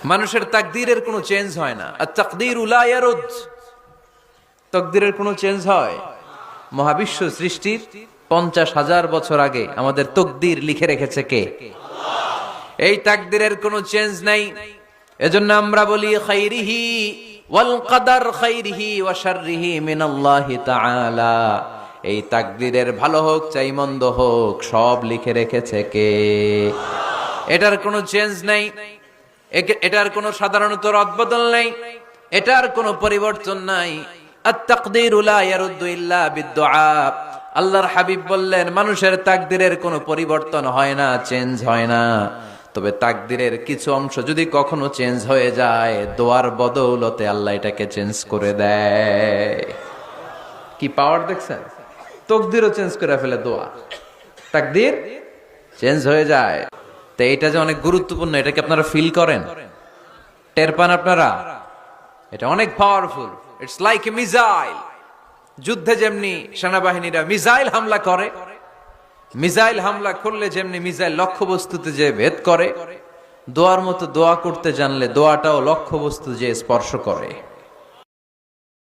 মানুষের তাকদীরের কোনো চেঞ্জ হয় না। আর তাকদীরু লা ইয়ারুদ, তাকদীরের কোনো চেঞ্জ হয়? মহাবিশ্ব সৃষ্টির 50,000 বছর আগে আমাদের তাকদীর লিখে রেখেছে কে? এই তাকদীরের কোনো চেঞ্জ নাই। এজন্য আমরা বলি খাইরিহি ওয়াল কদর খাইরিহি ওয়া শাররিহি মিনাল্লাহি তাআলা। এই তাকদীরের ভালো হোক চাই মন্দ হোক সব লিখে রেখেছে কে? এটার কোনো চেঞ্জ নাই, এটার কোনো সাধারণত রদবদল নাই, এটার কোনো পরিবর্তন নাই। আত-তাকদীরু লা ইয়ারুদ্দু ইল্লা বিদ-দুআ। আল্লাহর হাবিব বললেন মানুষের তাকদীরের কোনো পরিবর্তন হয় না, চেঞ্জ হয় না। তবে তাকদীরের কিছু অংশ যদি কখনো চেঞ্জ হয়ে যায়, দোয়ার বদৌলতে আল্লাহ এটাকে চেঞ্জ করে দেয়। কি পাওয়ার দেখছেন? তাকদীরও চেঞ্জ করে ফেলে দোয়া, তাকদীর চেঞ্জ হয়ে যায়। তো এটা যে অনেক গুরুত্বপূর্ণ, এটা কি আপনারা ফিল করেন, টের পান আপনারা? এটা অনেক powerful. It's like a missile. যুদ্ধে যেমনি সেনাবাহিনীরা মিসাইল হামলা করে, মিসাইল হামলা করলে যেমনি মিসাইল লক্ষ্যবস্তুতে যে ভেদ করে, দোয়ার মতো দোয়া করতে জানলে দোয়াটাও লক্ষ্যবস্তু যে স্পর্শ করে।